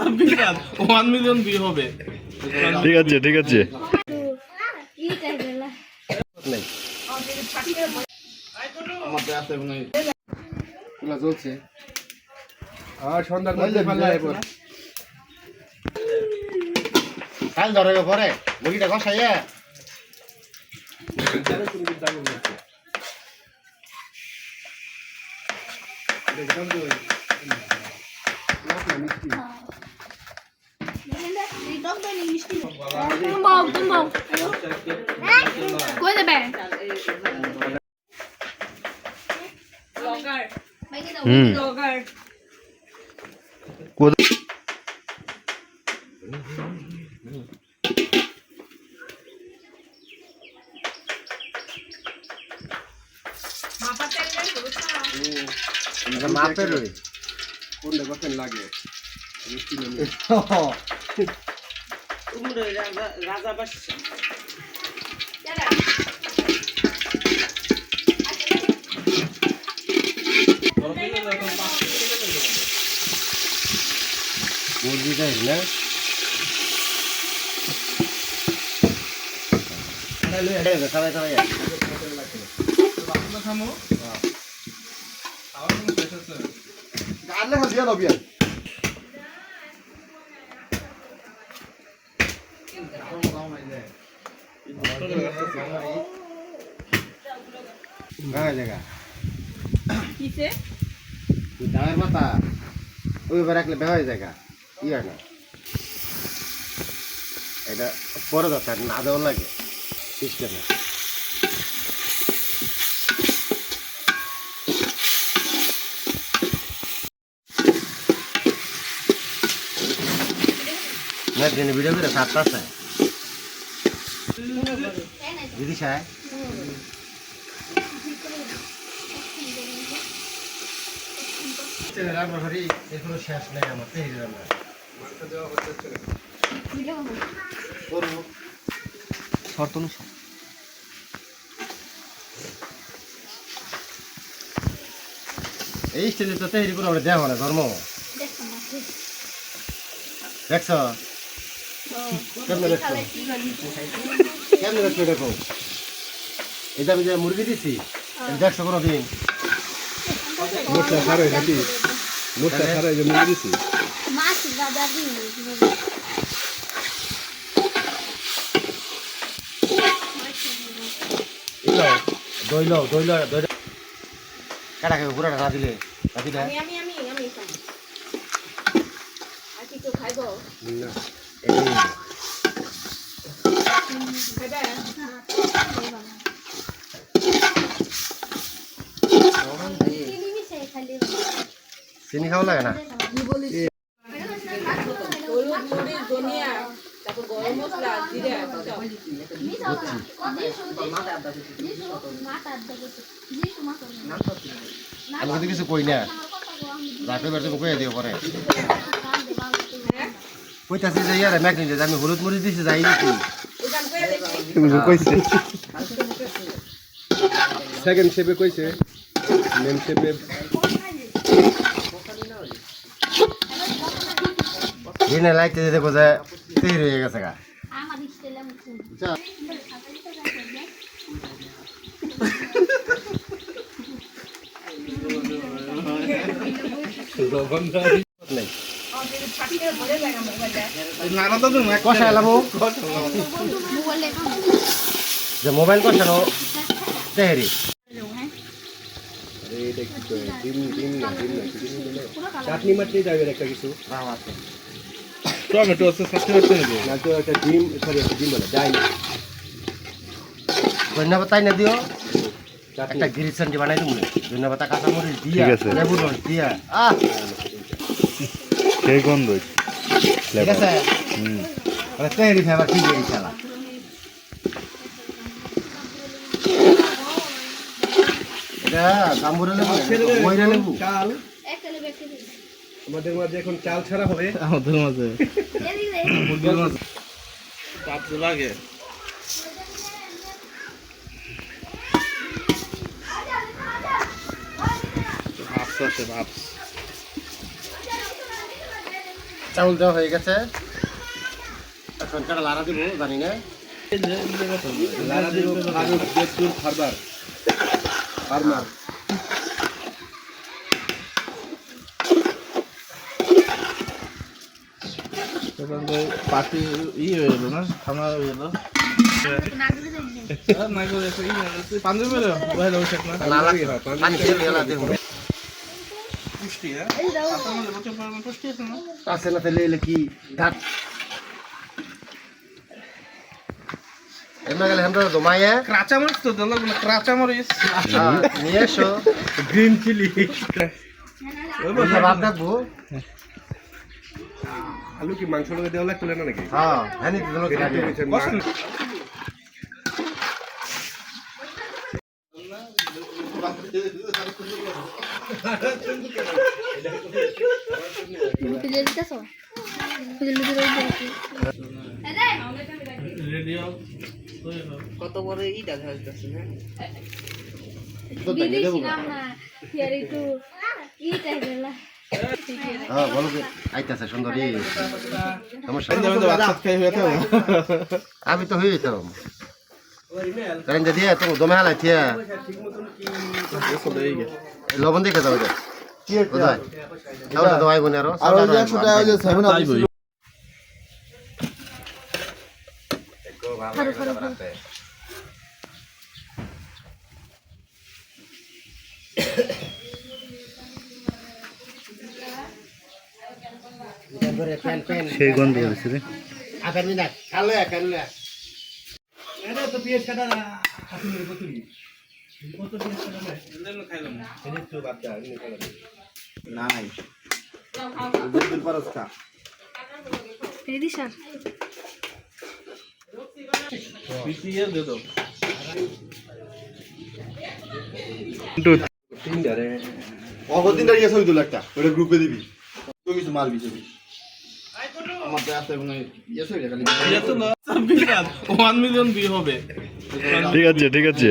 1 million view হবে। ঠিক আছে ঠিক আছে চলছে আর সন্ধ্যার মধ্যে পাল্লা এবার কাল ধরে পরে মুরগিটা কষাইয়া মাপের রই কোনটা কখন লাগে মিষ্টি নেই রাজা বাস মুরগিটা না সবাই সবাই আল্লাহ দিয়া দাও বিয়া জায়গা ডাঙের পাতা ওইবার রাখলে বেহয় জায়গা কি হয় না এটা পরে দরকার না দেওয়ার লাগে সিস্টেমে না ট্রেনে ভিডিও করে 7টা আছে দিদি সাহেব এখনো শেষ নেই আমার তেহরি রান্না এই স্টেজে তো তেহরি করে আমরা দেওয়া না ধর্ম দেখছ কেমনে দেখছো কেমনে দেখছো দেখো এটা আমি যে মুরগি দিছি দেখছো কোনো দিন মোটা সারাই নাকি মোটা সারাই যে মুরগি দিছি দইল কাটা খাবে পুরাটা না দিলে না চিনি খাওয়া লাগে না আমি কিন্তু কিছু কই না রাতে বেড়ে তুমি কইয়া দিও পরে কইতাছি যে ইয়ারে ম্যাগনেট আমি হলুদ মরিচ দিছি যাই দিছি তুমি কইছে সেকেন্ড শেপে কইছে মেন শেপে দিনে লাইতে দেখো যে তৈরি হয়ে গেছে গা কষা এলাম যে মোবাইল কষানো তেহরি চাটনি মাটনি যাবে একটা কিছু টমেটো আছে সাথে হচ্ছে নাকি না তো একটা ডিম সরি একটা ডিম বলে যাই না ধন্যবাদ তাই না দিও একটা গ্রিল স্যান্ডি বানাই দেবো ধন্যবাদ কাঁচা মরিচ দিয়া ঠিক আছে। লেবুর রস দিয়া সেই গন্ধ ঠিক আছে তেহরি ফেবার ঠিক এই খেলা এটা গাম্বুরা লেবু ময়রা লেবু চাল আমাদের মাঝে এখন চাল ছাড়া হবে আমাদের মাঝে মুরগির মাঝে তাপ তো লাগে ভাবস আছে ভাবস চাউল দেওয়া হয়ে গেছে এখন কাটা লাড়া দিব জানি না লাড়া দিব ফারুক বেদুর ফারবার ফার্মার পাটি হয়ে গেল না ঠান্ডা হয়ে গেল পাঞ্জাবি মেরে পানি খেয়ে গেলা দেব পুষ্টি হ্যাঁ পুষ্টি আছে না আছে না তাহলে এলে কি দাঁত এমন গেলে আমরা দমায়ে কাঁচামরিচ তো দিল কাঁচামরিচ নিয়ে এসো গ্রিন চিলি ভাব রাখবো আলু কি মাংস লগে দেওয়া লাগতো না নাকি হ্যাঁ হ্যাঁ দিল কত বড় ই দেখা যাচ্ছে না হ্যাঁ বলো কি আইতাছে সুন্দরী সমস্যা আমি তো হয়ে যেতাম কারণ যদি তো দমে হালাই থিয়া লবণ দেখে যাবে কোথায় তাহলে তো আইবো না আরো 100 টাকা যে 7 আইবো সেই গন্ধ হয়েছে রে আকার মিনা কালো কালো এটা তো পিএস কাটা না হাসি মেরে কতলি কত পিএস কাটা না খাইলাম এটা তো বাচ্চা নিয়ে কাটা না নাই দুধ পারস্তা পিটিয়ে দে দাও তিনটা রে অগদিনটা গেছে ওই 2 লাখটা ওটা গ্রুপে দিবি তুই কিছু মাল বিচবি আমার তো আছে মনে ইয়েস হয়ে খালি এটা তো 1 মিলিয়ন বি হবে ঠিক আছে